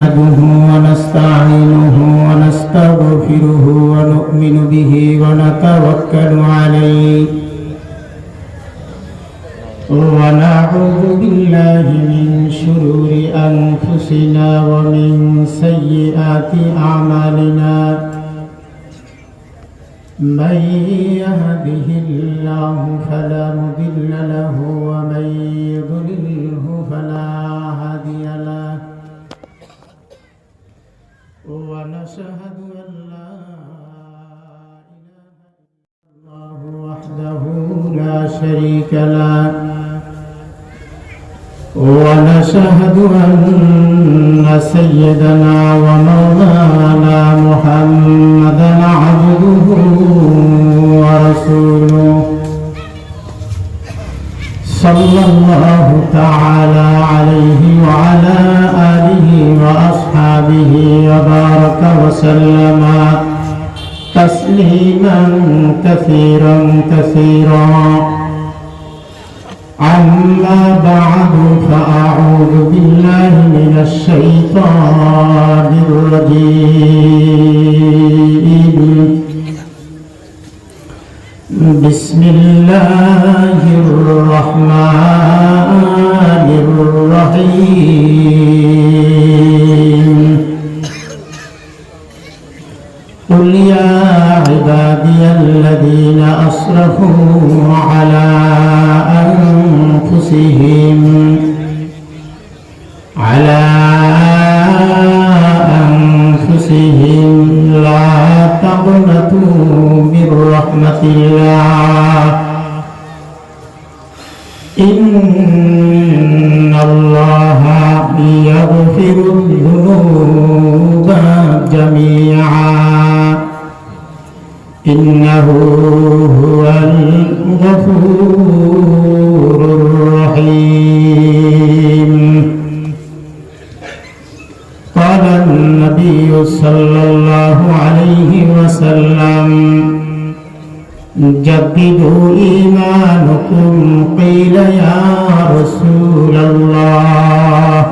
نحمده ونستعينه ونستغفره ونؤمن به ونتوكل عليه ونعوذ بالله من شرور أنفسنا ومن سيئات أعمالنا من يهده الله فلا مضل له ومن يضلله فلا هادي له ونشهد أن لا إله إلا الله وحده لا شريك له ونشهد أن سيدنا ومولانا محمدا عبده ورسوله صلى الله تعالى عليه وعلى آله وأصحابه وبارك وسلم تسليما كثيرا كثيرا أما بعد فأعوذ بالله من الشيطان الرجيم بسم الله الرحمن الرحيم قل يا عبادي الذين أسرفوا على أنفسهم لا تقنطوا من رحمة الله إن الله يغفر الذنوب جميعا إنه هو الغفور الرحيم قال النبي صلى الله عليه وسلم جددوا إيمانكم قيل يا رسول الله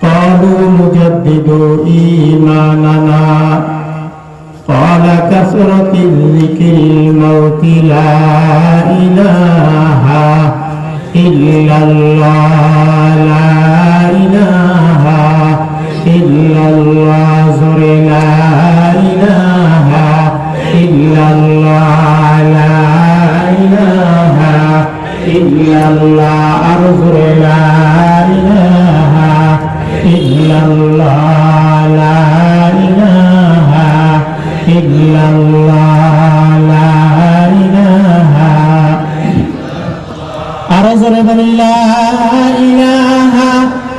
قالوا نجدد إيماننا قال كثرة الذكر الموت لا إله إلا الله لا إله إلا الله زر لا إله إلا الله لا إله إلا الله أرزر لا إله إلا الله لا إله إلا الله لا إله أرزر لا إله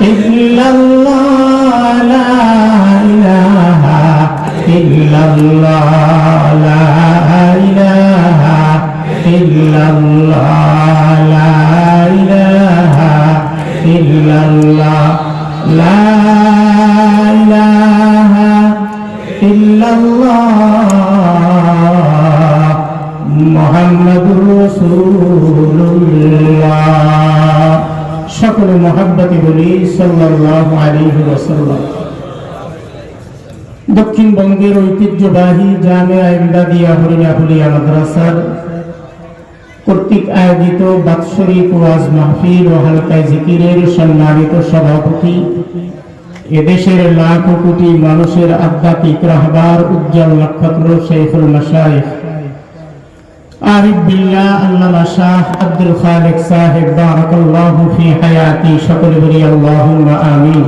إلا الله لا إله إلا الله لا إله إلا الله لا إله إلا الله لا إله إلا الله محمد رسول الله সকল মহব্বতে বলি সাল্লাল্লাহু আলাইহি ওয়াসাল্লাম। দক্ষিণবঙ্গের ঐতিহ্যবাহী জামিয়া ইমদাদিয়া হরিয়াহুলিয়া মাদ্রাসার কর্তৃক আয়োজিত বাৎসরিক ওয়াজ মাহফিল ও হালকায়ে জিকিরের সম্মানিত সভাপতি, এদেশের লাখো কোটি মানুষের আধ্যাত্মিক রাহবার উজ্জ্বল নক্ষত্র শাইখুল মাশায়েখ আরিফ বিল্লাহ আল্লামা শাহ আব্দুল খালেক সাহেব বারাকাল্লাহু ফি হায়াতি, সকলে বলি আল্লাহুম্মা আমিন।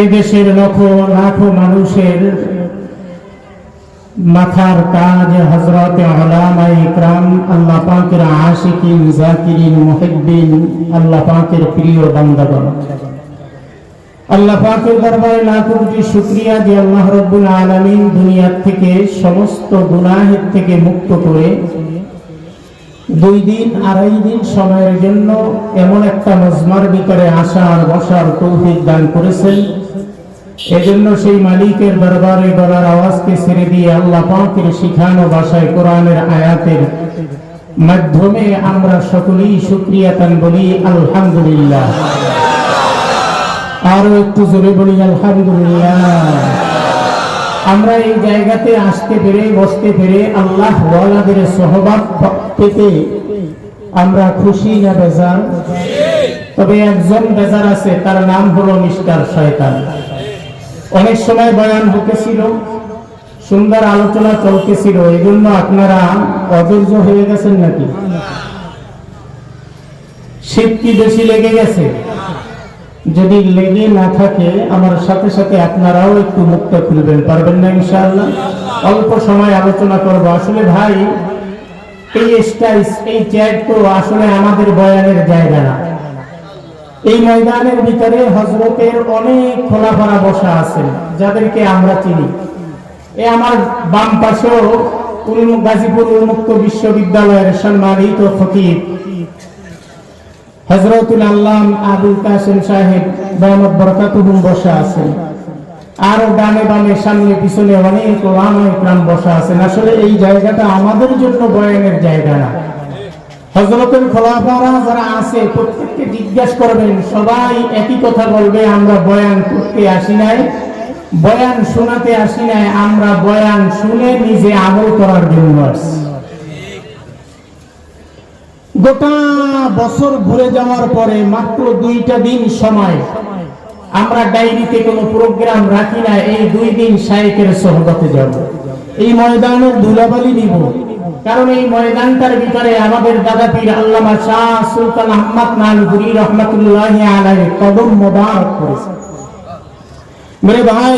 এদেশের লাখো মানুষের মাথার তাজ হযরত উলামায়ে ইকরাম, আল্লাহ পাকের আশিকিন জাকিরিন মুহিব্বিন, আল্লাহ পাকের প্রিয় বান্দাগণ, আল্লাহ পাকের দরবারে লাখো কোটি শুকরিয়া যে আল্লাহ রাব্বুল আলামিন দুনিয়া থেকে সমস্ত গুনাহের থেকে মুক্ত করে 2 দিন 2.5 দিন সময়ের জন্য এমন একটা মজমার ভিতরে আসার বসার তৌফিক দান করেছেন। এজন্য সেই মালিকের দরবারে গলার আওয়াজকে ছেড়ে দিয়ে আল্লাহ পাকের শিখানো ভাষায় কোরআনের আয়াতের মাধ্যমে আমরা সকলেই শুকরিয়াতান বলি আলহামদুলিল্লাহ। আরো একটু জোরে বলি আলহামদুলিল্লাহ। আমরা এই জায়গাতে আসতে পেরে বসতে পেরে আল্লাহ ওয়ালাদের সোহবত পেতে আমরা খুশি না বেজার? তবে একজন বেজার আছে, তার নাম হলো মিস্টার শয়তান। অনেক সময় বয়ান হতেছিল, সুন্দর আলোচনা চলতেছিল, এই জন্য আপনারা অধৈর্য হয়ে গেছেন নাকি? শীত কি বেশি লেগে গেছে? যদি লেগে না থাকে আমার সাথে সাথে আপনারাও একটু মুখটা খুলবেন, পারবেন না ইনশাআল্লাহ? অল্প সময় আলোচনা করব। আসলে ভাই, এই স্টেজ, এই চেয়ার তো আসলে আমাদের বয়ানের জায়গা না। এই ময়দানের ভিতরে হযরতের অনেক খোলাফারা বসা আছেন, যাদেরকে আমরা চিনি। এই আমার বাম পাশেও গাজীপুর উন্মুক্ত বিশ্ববিদ্যালয়ের সম্মানিত খতিব হযরতুল আল্লাম আবুল কাসেম সাহেব দামাত বরকাতুহুম বসা আছেন। আর ডানে বামে সামনে পিছনে অনেক ওলামা ইকরাম বসা আছেন। আসলে এই জায়গাটা আমাদের জন্য বয়ানের জায়গা না। হযরতের খোলাফারা যারা আছে প্রত্যেককে জিজ্ঞাসা করবেন, সবাই একই কথা বলবে, আমরা বয়ান করতে আসি নাই, বয়ান শোনাতে আসি নাই, আমরা বয়ান শুনে নিজে আমল করার জন্য আসছি। গোটা বছর ঘুরে যাওয়ার পরে মাত্র 2টা দিন সময়, আমরা ডায়েরিতে কোনো প্রোগ্রাম রাখি না, এই 2 দিন শায়েখের সোহবতে যাব, এই ময়দানের ধুলাবালি নিব। কারণ এই ময়দানটার ভিতরে আমাদের দাদা পীর আল্লামা শাহ সুলতান আহমদ নানপুরি রহমাতুল্লাহি আলাইহি কদম মোবারক করেছে। মেরে ভাই,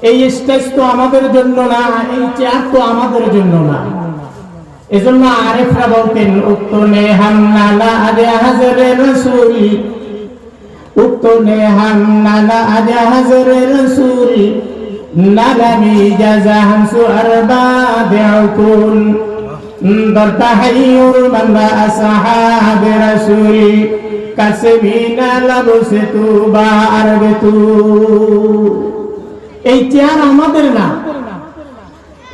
এই স্টেজ তো আমাদের জন্য না, এই চেয়ার তো আমাদের জন্য না। এজন্য আরেফরা বলতেন, উত্তনে হামনালা আদে হাজরে রাসূল, উত্তনে হামনালা আদে হাজরে রাসূল, নালামি জাযা হামসু আরবা বিউকুল, দরতাহিউর মানবা আসহাবে রাসূল, কাসমিনা লাবসে তুবা আরবেতু। এই চেয়ার আমাদের না,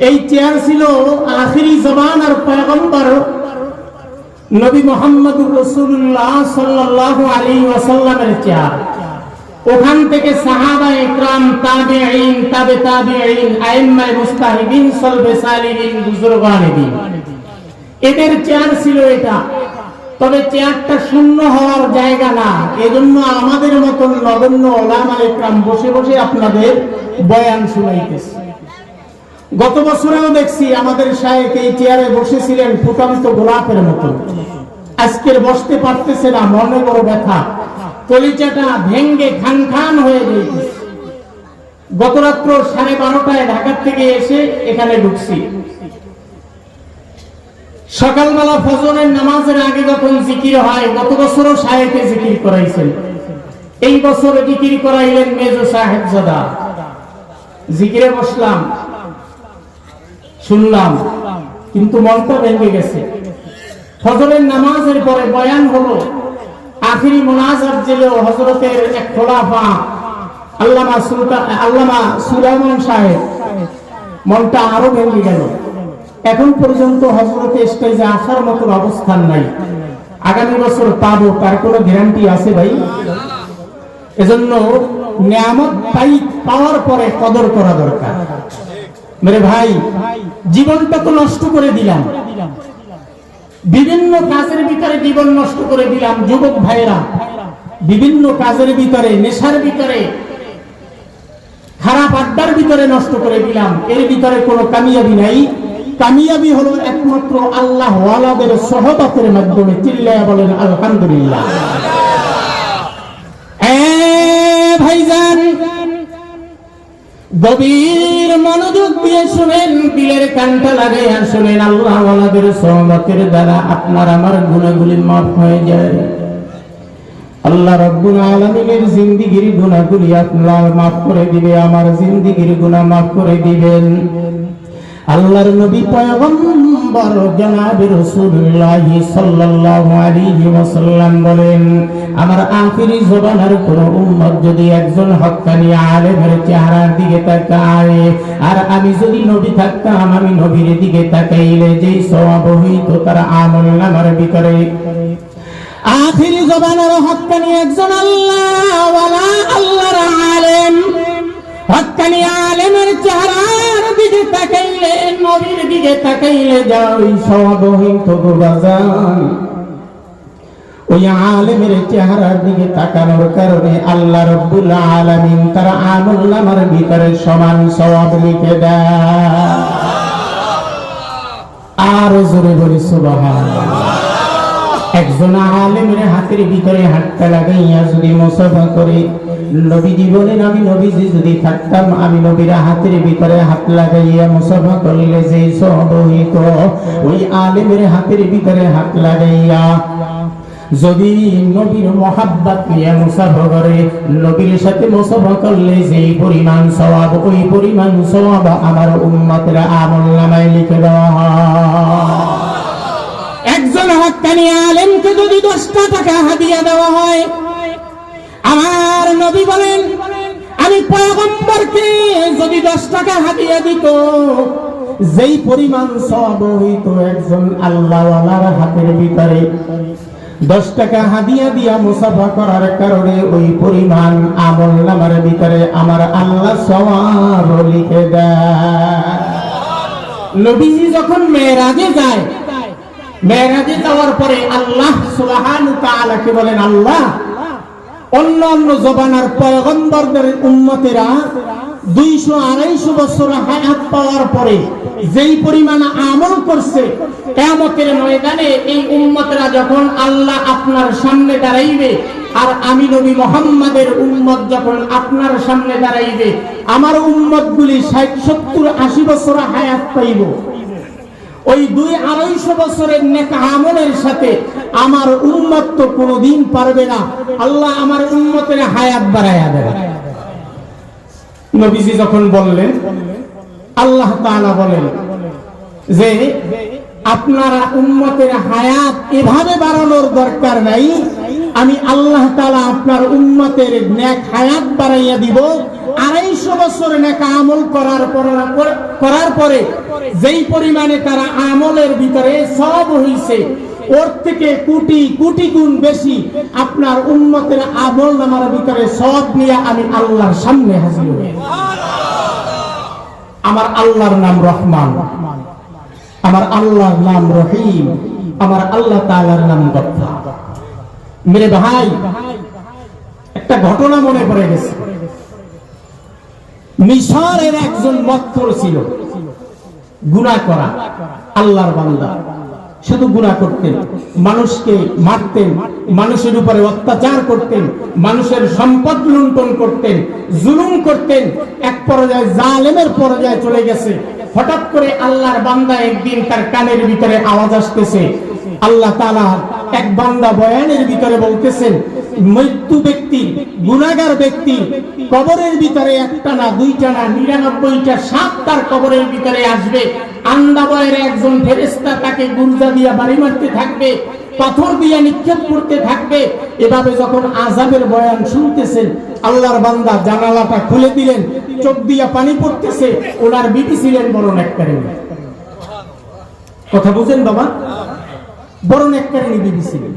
এই চেয়ার ছিল আখিরি জামানার পয়গম্বর নবী মুহাম্মদুর রাসূলুল্লাহ সাল্লাল্লাহু আলাইহি ওয়াসাল্লামের চেয়ার। ওখান থেকে সাহাবায়ে ইকরাম, তাবেঈন, তাবে তাবেঈন, আইম্মায়ে মুস্তাহিদিন, সলবে সালিহিন, বুজুরগানে দ্বীন, এদের চেয়ার ছিল এটা। তবে চেয়ারটা শূন্য হওয়ার জায়গা না, এজন্য আমাদের মতন নগণ্য ওলামা ইকরাম বসে বসে আপনাদের বয়ান শুনাইতেছে। গত বছরেও দেখছি আমাদের শায়েখ এই চেয়ারে বসেছিলেন ফুটন্ত গোলাপের মতো। আজকের বসতে পারতেছে না, মনে বড় ব্যথা, কলিজাটা ভেঙ্গে খান খান হয়ে যাইতেছে। গত রাত্র 12:30 ঢাকা থেকে এসে এখানে ঢুকছি। সকালবেলা ফজরের নামাজের আগে যখন জিকির হয়, গত বছরও শায়েখে জিকির করাইছেন, এই বছর জিকির করাইলেন মেজো সাহেবজাদা। জিকিরে বসলাম, শুনলাম, কিন্তু মনটা ভেঙে গেছে। ফজরের নামাজের পরে বয়ান হলো, আখিরি মুনাজাত ছিল হযরতের এক খোলাফা আল্লামা সুলাইমান সাহেব। মনটা আরো ভেঙে গেল। এখন পর্যন্ত হযরতের স্টেজে আসার মতো অবস্থান নাই। আগামী বছর পাবো, তার কোনো গ্যারান্টি আছে ভাই? এজন্য নিয়ামত পাওয়ার পরে কদর করা দরকার। মেরে ভাই, জীবনটা তো নষ্ট করে দিলাম, বিভিন্ন কাজের ভিতরে জীবন নষ্ট করে দিলাম। যুবক ভাইরা, বিভিন্ন কাজের ভিতরে, নেশার ভিতরে, খারাপ আড্ডার ভিতরে নষ্ট করে দিলাম। এর ভিতরে কোনো কামিয়াবি নাই। কামিয়াবি হলো একমাত্র আল্লাহ ওয়ালাদের সোহবতের মাধ্যমে। চিল্লায়া বলেন আলহামদুলিল্লাহ। ভাইজান, গভীর মনোযোগ দিয়ে শুনেন, দিলের কানটা লাগাইয়া শুনেন। আল্লাহ ওয়ালাদের সোহবতের দ্বারা আপনার আমার গুনাহগুলি মাফ হয়ে যায়। আল্লাহ রাব্বুল আলামিনের জিন্দেগীর গুনাহগুলি আল্লাহ মাফ করে দিবে, আমার জিন্দেগীর গুনাহ মাফ করে দিবেন। আল্লাহর নবী পয়গম্বর জনাবে রাসূলুল্লাহ সাল্লাল্লাহু আলাইহি ওয়াসাল্লাম বলেন, আমার আখিরি জবানের কোন উম্মত যদি একজন হক্কানি আলেমের চেহারার দিকে তাকায়, আর আমি যদি নবী থাকতাম, আমি নবীর দিকে তাকাইলে যেই সওয়াব হইতো তার আমলনামার ভিতরে, আখিরি জবানের হক্কানি একজন আল্লাহওয়ালা আল্লাহর আলেম, হক্কানি আলেমের চেহারার দিকে তাকাইলে, নবীর দিকে তাকাইলে যাই সওয়াব হইতো গো বাজান। ওই আলেমের চেহারার দিকে তাকানোর কারণে আল্লাহ রাব্বুল আলামিন তার আমলনামার ভিতরে সমান সওয়াব লিখে দেয়। আর জোরে বলি সুবহানাল্লাহ। একজন আলেমের হাতের ভিতরে হাতটা লাগাইয়া যদি মুসাফা করে, নবীজি বলেন আমি নবীজি যদি থাকতাম, আমি নবীর হাতের ভিতরে হাত লাগাইয়া মুসাফা করলে যেই সওয়াব হইত, ওই আলেমের হাতের ভিতরে হাত লাগাইয়া যদি নবীর মহাব্বত নিয়ে মুসাফা করে, নবীর সাথে মুসাফা করলে যেই পরিমাণ সওয়াব, ওই পরিমাণ সওয়াব আমার উম্মতের আমলনামায় লিখে দেওয়া হয়। একজন হক্কানি আলেমকে যদি 10টা টাকা হাদিয়া দেওয়া হয়, আমার নবী বলেন আমি পয়গম্বরকে যদি 10 টাকা হাদিয়া দিত, যেই পরিমাণ সওয়াব হইতো একজন আল্লাহওয়ালার হাতের ভিতরে 10 টাকা হাদিয়া দিয়া মুসাফা করার কারণে ওই পরিমাণ আমলনামার ভিতরে আমার আল্লাহ সওয়াব লিখে দেয়। নবীজি যখন মেরাজে যায়, মেরাজে যাওয়ার পরে আল্লাহ সুবহানাহু ওয়া তাআলাকে বলেন, আল্লাহ অন্য অন্য জবানার পয়গম্বরদের উম্মতেরা 200-250 বছর হায়াত পাওয়ার পরে যেই পরিমাণ আমল করছে, কিয়ামতের ময়দানে এই উম্মতরা যখন আল্লাহ আপনার সামনে দাঁড়াইবে, আর আমি নবী মুহাম্মাদের উম্মত যখন আপনার সামনে দাঁড়াইবে, আমার উম্মতগুলি 60-70-80 বছর হায়াত পাইব। ওই 200-250 বছরের নেক আমলের সাথে আমার উম্মত তো কোনোদিন পারবে না, আল্লাহ আমার উম্মতের হায়াত বাড়ায়া দেবে। নবীজি যখন বললেন, আল্লাহ তাআলা বলেন যে আপনারা উম্মতের হায়াত এভাবে বাড়ানোর দরকার নাই, আমি আল্লাহ তাআলা আপনার উম্মতের নেক হায়াত বাড়াইয়া দিব। 250 বছর নেক আমল করার পরে যেই পরিমাণে তারা আমলের ভিতরে সওয়াব হইছে, ওর থেকে কোটি কোটি গুণ বেশি আপনার উম্মতের আমলনামার ভিতরে সওয়াব নিয়ে আমি আল্লাহর সামনে হাজির হই। আমার আল্লাহর নাম রহমান, আমার আল্লাহর নাম রহিম, আমার আল্লাহ তাআলার নাম গফফার। মেরে ভাই, একটা ঘটনা মনে পড়ে গেছে। মিশরের একজন মক্কর ছিল, গুনাহ করা আল্লাহর বান্দা, শুধু গুনাহ করতেন, মানুষকে মারতেন, মানুষের উপরে অত্যাচার করতেন, মানুষের সম্পদ লুণ্ঠন করতেন, জুলুম করতেন, এক পর্যায়ে জালেমের পর্যায়ে চলে গেছে। হঠাৎ করে আল্লাহর বান্দা একদিন তার কানের ভিতরে আওয়াজ আসতেছে, আল্লাহ তাআলা এক বান্দা বয়ানের ভিতরে বলতেছেন, মৃত্যু ব্যক্তি, গুনাহগার ব্যক্তি কবরের ভিতরে একটা না, দুইটা না, 99টা সাপ তার কবরের ভিতরে আসবে। আন্দা বয়ের একজন ফেরেশতা তাকে গুরজা দিয়া বাড়ি মারতে থাকবে, পাথর দিয়া নিক্ষেপ করতে থাকবে। এভাবে যখন আযাবের বয়ান শুনতেছেন, আল্লাহর বান্দা জানালাটা খুলে দিলেন, চোখ দিয়া পানি পড়তেছে। ওনার বিবি ছিলেন বড় নেককারিনী। কথা বুঝেন বাবা? বড় নেককারিনী বিবি ছিলেন।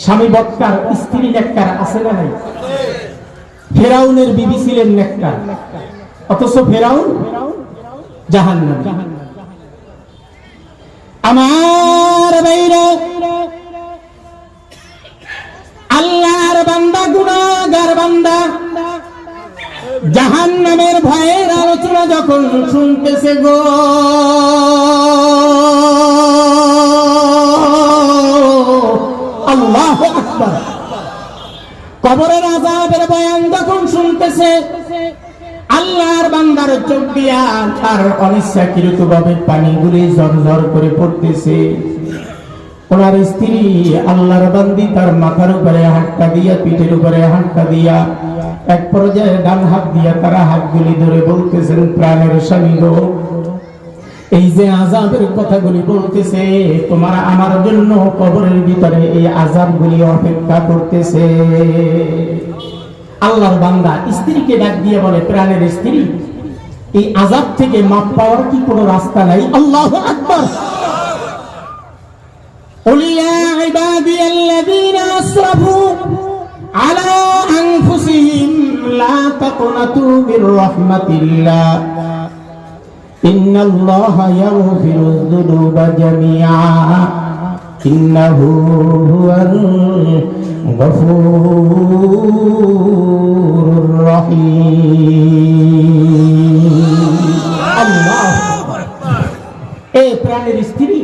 স্বামী বক্কার, স্ত্রী নেককার, আছে না নাই? ফেরাউনের বিবি ছিলেন নেককার, অথচ ফেরাউন জাহান্নামী। আমার ভাইরা, আল্লাহর বান্দা গুনাহগার বান্দা জাহান্নামের ভয়ের আলোচনা যখন শুনতেছে গো, আল্লাহু আকবার, কবরের আযাবের বয়ান যখন শুনতেছে, আল্লাহর বান্দার চোখ দিয়া তার অনিচ্ছাকৃত ভাবে পানিগুলি ঝরঝর করে পড়তেছে। ওনার স্ত্রী আল্লাহর বান্দি তার মাথার উপরে হাতটা দিয়া, পিঠের উপরে হাতটা দিয়া, এক পর্যায়ে ডান হাত দিয়া তারা হাতগুলি ধরে বলতেছেন, প্রাণের স্বামী গো, এই যে আযাবের কথাগুলি বলতেছে, তোমার আমার জন্য কবরের ভিতরে এই আযাবগুলি অপেক্ষা করতেছে। আল্লাহর বান্দা স্ত্রীকে ডাক দিয়ে বলে, প্রাণের স্ত্রী, এই আযাব থেকে মাপ পাওয়ার কি কোনো রাস্তা নাই? আল্লাহু আকবার। قل يا عبادي الذين أسرفوا على أنفسهم لا تقنطوا من رحمة الله إن الله يغفر الذنوب جميعا إنه هو الغفور الرحيم الله এই প্রাণের স্ত্রী,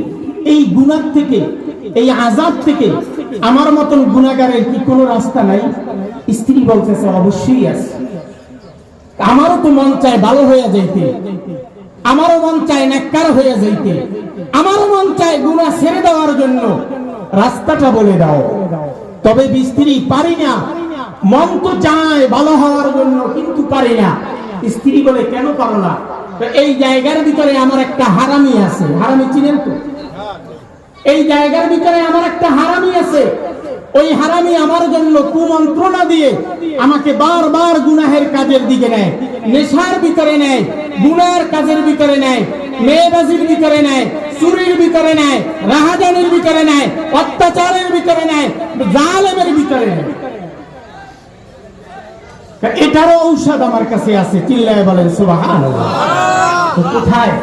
এই গুনাহ থেকে, এই আযাব থেকে আমার মতন গুনাহগারের কি কোনো রাস্তা নাই? স্ত্রী বলতেছে, অবশ্যই আছে। আমারও তো মন চায় ভালো হয়ে যাইতে, আমারও মন চায় নেককার হয়ে যাইতে, আমারও মন চায় গুনাহ ছেড়ে দেওয়ার জন্য, রাস্তাটা বলে দাও। তবে স্ত্রী, পারি না, মন তো চায় ভালো হওয়ার জন্য কিন্তু পারি না। স্ত্রী বলে, কেন পারো না? এই জায়গার ভিতরে আমার একটা হারামি আছে। হারামি চিনেন তো? এই জায়গার ভিতরে আমার একটা হারামি আছে। ওই হারামি আমার জন্য কুমন্ত্রণা দিয়ে আমাকে বারবার গুনাহের কাজের দিকে নেয়, নেশার ভিতরে নেয়, গুনাহের কাজের ভিতরে নেয়, মেয়েবাজির ভিতরে নেয়, চুরির ভিতরে নেয়, রাহাজানির ভিতরে নেয়, অত্যাচারের ভিতরে নেয়, জালেমের ভিতরে নেয়। এটারও ঔষধ আমার কাছে আছে। চিল্লায় বলেন সুবহানাল্লাহ। কোথায়?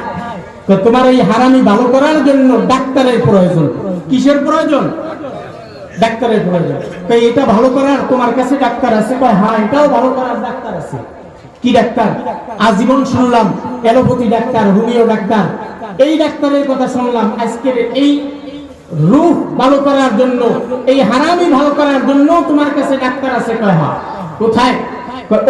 তোমার এই হারামি ভালো করার জন্য ডাক্তারের প্রয়োজন। কিসের প্রয়োজন? ডাক্তারের প্রয়োজন। তাই এটা ভালো করার তোমার কাছে ডাক্তার আছে? হ্যাঁ, এটাও ভালো করার ডাক্তার আছে। কি ডাক্তার? আজীবন শুনলাম এলোপ্যাথি ডাক্তার, হোমিও ডাক্তার। এই ডাক্তারের কথা শুনলাম। আজকের এই রূহ ভালো করার জন্য, এই হারামি ভালো করার জন্য তোমার কাছে ডাক্তার আছে? হ্যাঁ। কোথায়?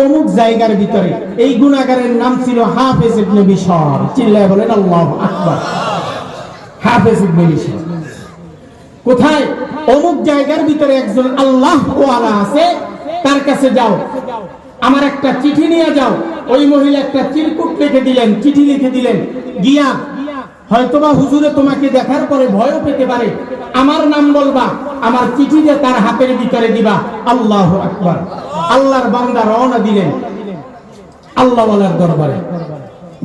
অমুক জায়গার ভিতরে। এই গুনাহগারের নাম ছিল হাফেজ ইবনে বিশর। চিল্লায় বলেন আল্লাহু আকবার। হাফেজ ইবনে বিশর কোথায়? অমুক জায়গার ভিতরে একজন আল্লাহ ওয়ালা আছে, তার কাছে যাও, আমার একটা চিঠি নিয়ে যাও। ওই মহিলা একটা চিরকুট লিখে দিলেন, চিঠি লিখে দিলেন। গিয়া হয়তোবা হুজুরে তোমাকে দেখার পরে ভয়ও পেতে পারে, আমার নাম বলবা, আমার চিঠি দিয়ে তার হাতের ভিতরে দিবা। আল্লাহু আকবার। আল্লাহর বান্দা রওনা দিলেন আল্লাহওয়ালার দরবারে।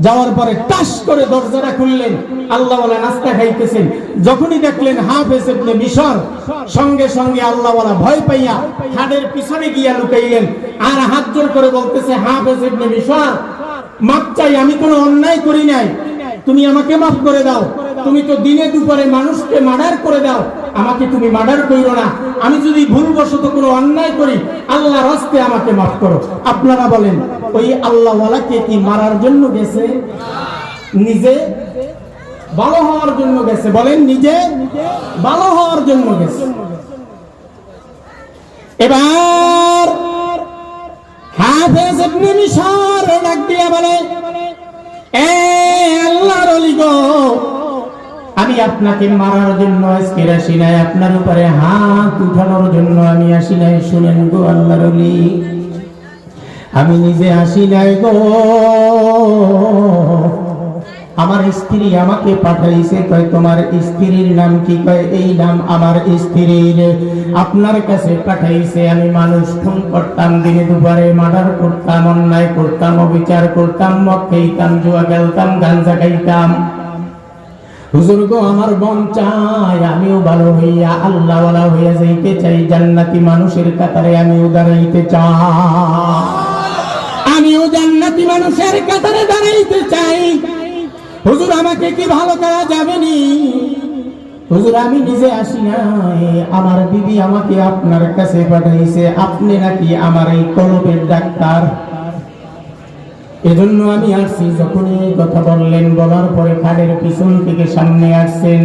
যাওয়ার পরে টাস করে দরজাটা খুললেন, আল্লাহওয়ালা নাস্তা খাইতেছেন। যখনই দেখলেন হাফেজ ইবনে বিশর, সঙ্গে সঙ্গে আল্লাহওয়ালা ভয় পাইয়া হাড়ের পিছনে গিয়া লুকাইলেন। আর হাত জোর করে বলতেছে, হাফেজ ইবনে বিশর, মাপ চাই, আমি কোনো অন্যায় করি নাই, তুমি আমাকে মাফ করে দাও। তুমি তো দিনে দুপুরে মানুষকে মার্ডার করে দাও, আমাকে তুমি মার্ডার কইরো না। আমি যদি ভুলবশত কোনো অন্যায় করি, আল্লাহর রাস্তে আমাকে মাফ করো। আপনারা বলেন, ওই আল্লাহওয়ালাকে কি মারার জন্য গেছে? নিজে ভালো হওয়ার জন্য গেছে? বলেন, নিজে ভালো হওয়ার জন্য গেছে। এবার হাফেজ ইবনে বিশর ডাক দিয়া বলে, এ আল্লাহর ওলি গো, আমি আপনাকে মারার জন্য আজকে আসি নাই, আপনার উপরে হাত উঠানোর জন্য আমি আসি নাই। শুনেন গো আল্লাহর ওলি, আমি নিজে আসি নাই গো, আমার স্ত্রী আমাকে পাঠাইছে। কয়, তোমার স্ত্রীর নাম কি? কয়, এই নাম আমার স্ত্রীর, আপনার কাছে পাঠাইছে। আমি মানুষ খুন করতাম, দিনে দুপুরে মার্ডার করতাম, অন্যায় করতাম, অবিচার করতাম, মদ খাইতাম, জুয়া খেলতাম, গাঁজা খাইতাম। হুজুর গো, আমার মন চায় আমিও ভালো হইয়া আল্লাহওয়ালা হইয়া যাইতে চাই, জান্নাতি মানুষের কাতারে আমিও দাঁড়াইতে চাই, আমিও জান্নাতি মানুষের কাতারে দাঁড়াইতে চাই। হুজুর, আমাকে কি ভালো করা যাবে নি? হুজুর, আমি নিজে আসি নাই, আমার বিবি আমাকে আপনার কাছে পাঠাইছে, আপনি নাকি আমার এই কলবের ডাক্তার, এজন্য আমি আসছি। যখন এই কথা বললেন, বলার পরে খাটের পিছন থেকে সামনে আসছেন।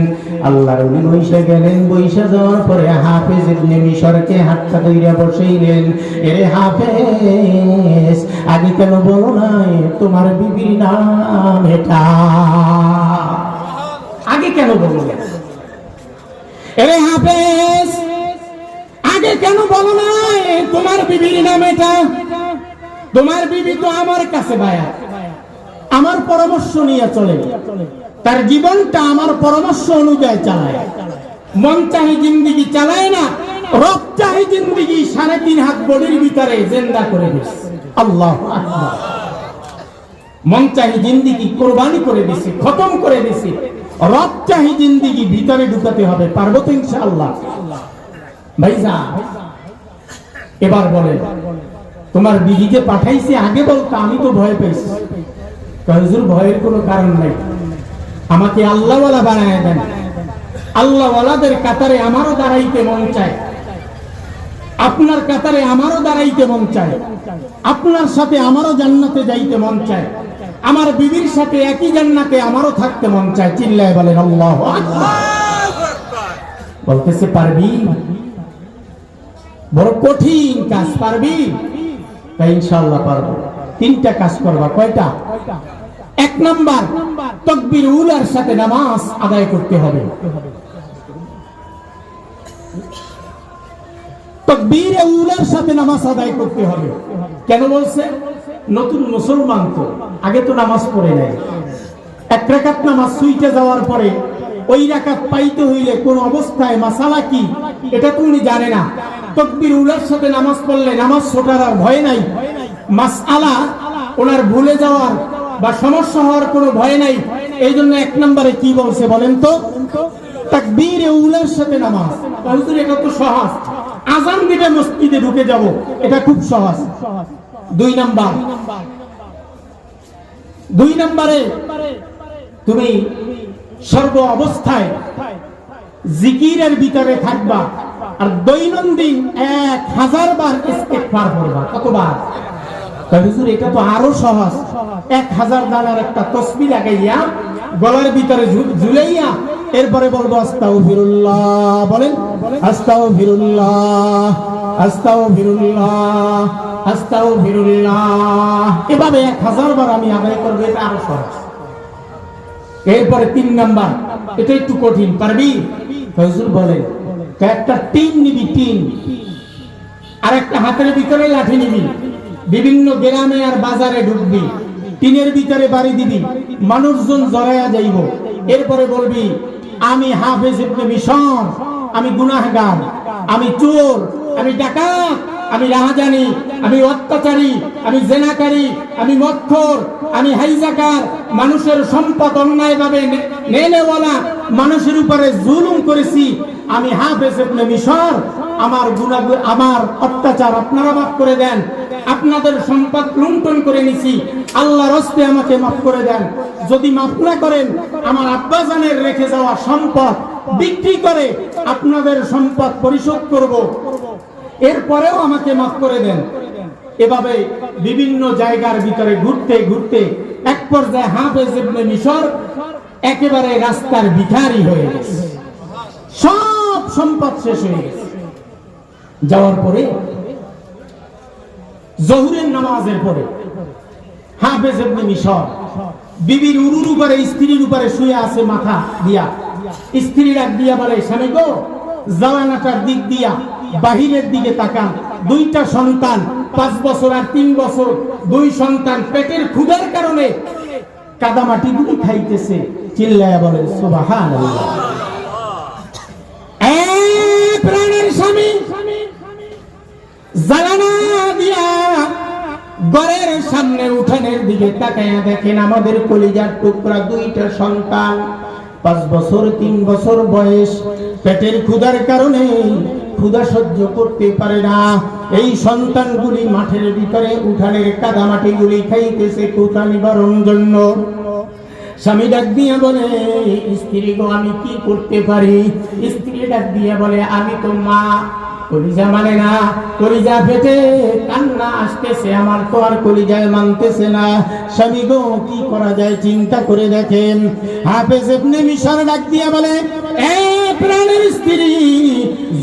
আল্লাহর ওলি বইসা গেলেন। বইসা যাওয়ার পরে হাফেজ ইবনে বিশরকে হাতটা ধইরা বসাইলেন। এরে হাফেজ, আগে কেন বলো নাই তোমার বিবির নাম এটা? আগে কেন বলো না? এরে হাফেজ, আগে কেন বলো নাই তোমার বিবির নাম এটা? তোমার বিবি তো আমার কাছে বায়া, আমার পরামর্শ নিয়ে চলে, তার জীবনটা আমার পরামর্শ অনুযায়ী চালায়, মন চাহি জিন্দিগি চালায় না, রব চাহি জিন্দিগি 3.5 হাত বডির ভিতরে জিন্দা করে দিছে। আল্লাহু আকবার। মন চাহি জিন্দিগি কুরবানি করে দিছে, খতম করে দিছে। রব চাহি জিন্দিগি ভিতরে ঢুকাতে হবে। পারবো তো ইনশাআল্লাহ? ভাইজান এবার বলে, তোমার বিবিকে পাঠাইছে, আগে বলতো আমি তো ভয় পাইছি। হুজুর ভয়ের কোনো কারণ নাই, আমাকে আল্লাহওয়ালা বানায় দেন। আল্লাহওয়ালাদের কাতারে আমারও দাঁড়াইতে মন চায়, আপনার কাতারে আমারও দাঁড়াইতে মন চায়, আপনার সাথে আমারও জান্নাতে যাইতে মন চায়, আমার বিবির সাথে একই জান্নাতে আমারও থাকতে মন চায়। চিল্লায় বলেন আল্লাহু আকবার। বলতেছে পারবি? বড় কঠিন কাজ, পারবি? তাই ইনশাআল্লাহ পারবো। 3টা কাজ করবা। কয়টা? 1 নাম্বার, তাকবীর উলার সাথে নামাজ আদায় করতে হবে। তাকবীরে উলার সাথে নামাজ আদায় করতে হবে। কেন বলছে? নতুন মুসলমান তো, আগে তো নামাজ পড়ে নাই। 1 রাকাত নামাজ সুইটা যাওয়ার পরে ওই রাকাত পাইতে হইলে কোন অবস্থায় মাসালা কি এটা তো উনি জানে না। তাকবীর উলার সাথে নামাজ পড়লে নামাজ ছোটার আর ভয় নাই, মাসআলা ওনার ভুলে যাওয়ার বা সমস্যা হওয়ার কোনো ভয় নাই। এই জন্য 1 নম্বরে কি বলছে বলেন তো? তাকবীরে উলার সাথে নামাজ। হুজুর এটা তো সহজ, আযান দিবে মসজিদে ঢুকে যাব, এটা খুব সহজ। 2 নম্বরে তুমি সর্ব অবস্থায় জিকিরের ভিতরে থাকবা, আর দৈনন্দিন 1000 বার ইস্তিগফার করবা। কতবার? হুজুর এটা তো আরো সহজ। 1000 দানার একটা তসবিহ লাগাইয়া গলার ভিতরে ঝুলাইয়া এরপরে বলবো আস্তাগফিরুল্লাহ। বলেন আস্তাগফিরুল্লাহ, আস্তাগফিরুল্লাহ, আস্তাগফিরুল্লাহ। এভাবে 1000 বার আমি আদায় করব, এটা আরো সহজ। এরপরে 3 নাম্বার, এটা একটু কঠিন, পারবি? হুজুর বলেন একটা টিন নিবি, টিন, আর একটা হাতের ভিতরে লাঠি নিবি, বিভিন্ন গ্রামে আর বাজারে ঢুকবি, টিনের ভিতরে বাড়ি দিবি, মানুষজন জড়ায়া যাইব। এরপরে বলবি আমি হাফেজ ইবনে মিশর, আমি গুনাহগার, আমি চোর, আমি ডাকাত, আমি রাহাজানি, আমি অত্যাচারী, আমি জেনাকারী, আমি মদখোর, আমি হাইজাকার, মানুষের সম্পদ অন্যায়ভাবে নেনেওয়ালা, মানুষের উপরে জুলুম করেছি, আমি হাফেজ ইবনে মিশর, আমার গুনাহ, আমার অত্যাচার আপনারা মাফ করে দেন, আপনাদের সম্পদ লুণ্ঠন করে নিছি, আল্লাহর হস্তে আমাকে মাফ করে দেন। যদি মাফ না করেন আমার আব্বাজানের রেখে যাওয়া সম্পদ বিক্রি করে আপনাদের সম্পদ পরিশোধ করব, এরপরেও আমাকে মাফ করে দেন। এভাবে বিভিন্ন জায়গার ভিতরে ঘুরতে ঘুরতে এক পর্যায়ে হাফেজ ইবনে মিশর একেবারে রাস্তার ভিখারি হয়ে গেছে, সব সম্পদ শেষ হয়ে গেছে। যাওয়ার পরে জোহরের নামাজের পরে হাফেজ ইবনে মিশর বিবির উরুর উপরে, স্ত্রীর উপরে শুয়ে আছে মাথা দিয়া। স্ত্রী ডাক দিয়া বলে, স্বামী গো, জানালাটার দিক দিয়া বাহিরের দিকে তাকান, 2টা সন্তান, 5 বছর আর 3 বছর, 2 সন্তান পেটের ক্ষুধার কারণে কাদামাটিগুলি খাইতেছে। চিল্লায়া বলে সুবহানাল্লাহ। প্রাণের স্বামী জানালা দিয়া ঘরের সামনে উঠানের দিকে তাকায়া দেখেন আমাদের কলিজার টুকরা 2টা সন্তান, 5 বছর 3 বছর বয়স, পেটের ক্ষুধার কারণে ক্ষুধা সহ্য করতে পারে না। এই সন্তানগুলি মাঠের ভিতরে উঠানের কাদামাটিগুলি খাইতেছে ক্ষুধা নিবারণ জন্য। স্বামী ডাক দিয়ে বলে, স্ত্রী গো আমি কি করতে পারি? স্ত্রী ডাক দিয়ে বলে, আমি তো মা, কলিজা মানে না, কলিজা ফেটে কান্না আসতেছে, আমার তো আর কলিজায় মানতেছে না। স্বামী গো কি করা যায় চিন্তা করে দেখেন। হাফেজ ইবনে মিশর ডাক দিয়ে বলে, এ প্রাণের স্ত্রী,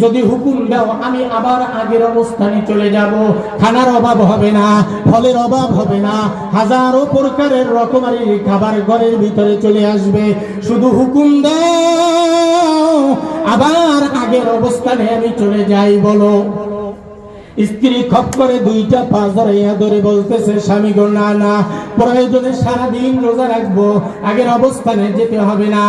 যদি হুকুম দাও আমি আবার আগের অবস্থানে চলে যাব, খানার অভাব হবে না, ফলের অভাব হবে না, হাজারো প্রকারের রকমারি খাবার ঘরের ভিতরে চলে আসবে, শুধু হুকুম দাও আবার আগের অবস্থানে আমি চলে যাই বলো। স্ত্রী খপ করে দুইটা পা জড়াইয়া ধরে বলতেছে, স্বামী গো না না, প্রয়োজনে সারাদিন রোজা রাখবো, আগের অবস্থানে যেতে হবে না।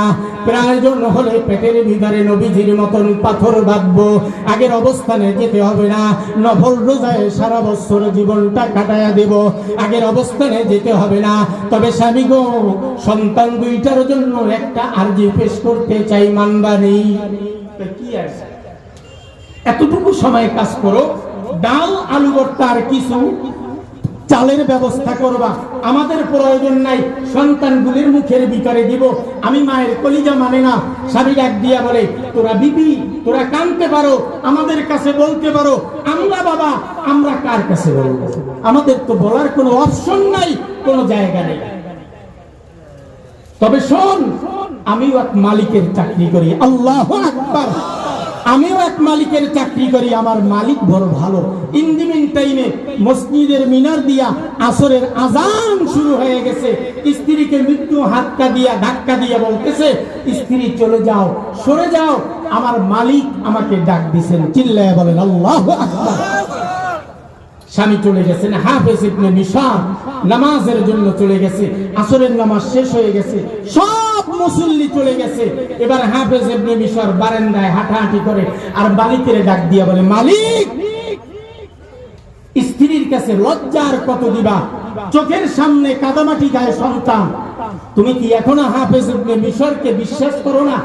প্রয়োজন হলে পেটের ভিতরে নবীজির মতন পাথর বাঁধবো, আগের অবস্থানে যেতে হবে না। নফল রোজায় সারা বছর জীবনটা কাটায়া দেব, আগের অবস্থানে যেতে হবে না। তবে স্বামী গো, সন্তান দুইটার জন্য একটা আরজি পেশ করতে চাই, মানবানি? কি আছে, এতটুকু সময় কাজ করো, ডাল আলু ভর্তার কিছু চালের ব্যবস্থা করবা, আমাদের প্রয়োজন নাই, সন্তানগুলির মুখের ভিতরে দিব। আমি মায়ের কলিজা মানে না। স্বামী ডাক দিয়া বলে, তোরা বিবি, তোরা কাঁদতে পারো, আমাদের কাছে বলতে পারো, আমরা বাবা, আমরা কার কাছে বলবো? আমাদের তো বলার কোনো অপশন নাই, কোনো জায়গা নেই। তবে শোন, আমিও এক মালিকের চাকরি করি, আল্লাহু আকবার। আমিও এক মালিকের চাকরি করি, আমার মালিক বড় ভালো। ইন দি মিন টাইমে মসজিদের মিনার দিয়া আসরের আজান শুরু হয়ে গেছে। স্ত্রীকে মৃত্যু হাতটা দিয়া ধাক্কা দিয়া বলতেছে, স্ত্রী চলে যাও, সরে যাও, আমার মালিক আমাকে ডাক দিছেন। চিল্লায়া বলেন আল্লাহু আকবার। স্বামী চলে গেছেন, হাফেজ ইবনে মিশার নামাজের জন্য চলে গেছে। আসরের নামাজ শেষ হয়ে গেছে, সব মুসল্লি চলে গেছে। এবার হাফেজ ইবনে মিশার বারান্দায় হাঁটাহাঁটি করে আর মালিকের ডাক দিয়া বলে, মালিক, স্ত্রীর কাছে লজ্জার কত দিবা? চোখের সামনে কাদামাটি গায়ে সন্তান, তুমি কি এখনো হাফেজ ইবনে মিশরকে বিশ্বাস করো না?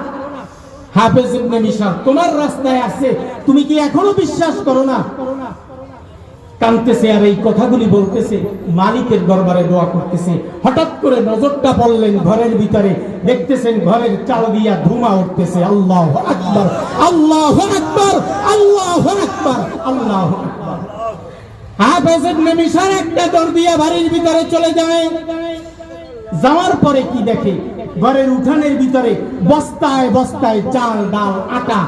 হাফেজ ইবনে মিশর তোমার রাস্তায় আছে, তুমি কি এখনো বিশ্বাস করো না? কাঁদতেছে আর এই কথাগুলি বলতেছে, মালিকের দরবারে দোয়া করতেছে। হঠাৎ করে নজরটা পড়লেন ঘরের ভিতরে, দেখতেছেন ঘরের চাল দিয়া ধুমা উঠতেছে। আল্লাহু আকবার, আল্লাহু আকবার, আল্লাহু আকবার, আল্লাহু আকবার। হাফেজ ইবনে মিশর একটা দৌড় দিয়া বাড়ির ভিতরে চলে যায়। যাওয়ার পরে কি দেখে, ঘরের উঠানের ভিতরে বস্তায় বস্তায় চাল, ডাল, আটা,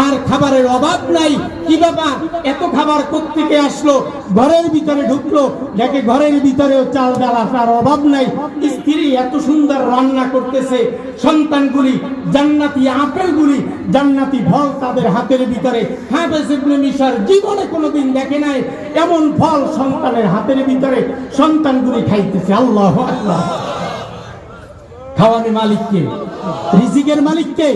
আর খাবারের অভাব নাই। কি বাবা, এত খাবার কোত্থেকে আসলো? ঘরের ভিতরে ঢুকলো, দেখে ঘরের ভিতরেও চাল, ডাল, আটার অভাব নাই। স্ত্রী এত সুন্দর রান্না করতেছে, সন্তানগুলি জান্নাতি আপেলগুলি, জান্নাতি ফল তাদের হাতের ভিতরে। হাফেজ ইবনে মিশর জীবনে কোনোদিন দেখে নাই এমন ফল সন্তানের হাতের ভিতরে, সন্তানগুলি খাইতেছে। আল্লাহু আকবার। খাওয়ানোর মালিককে, রিজিকের মালিককে,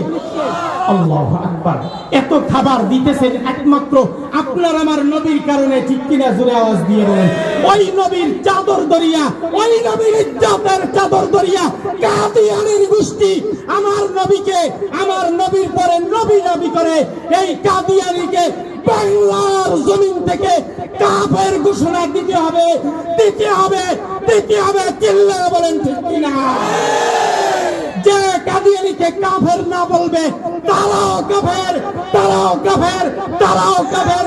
আল্লাহু আকবার। এত খাবার দিতেছেন একমাত্র আপনার আমার নবীর কারণে, ঠিক কিনা? জোরে আওয়াজ দিয়ে বলেন। ওই নবীর চাদর দরিয়া, ওই নবীর ইজ্জতের চাদর দরিয়া কাদিয়ানের গোষ্ঠী আমার নবীকে, আমার নবীর পরে নবী নবী করে এই কাদিয়ানিকে বাংলার জমিন থেকে কাফের ঘোষণা দিতে হবে, দিতে হবে, দিতে হবে। চিল্লায়া বলেন ঠিক কিনা? যে কাদিয়ানিকে কাফের না বলবে, তারাও কাফের, তারাও কাফের, তারাও কাফের।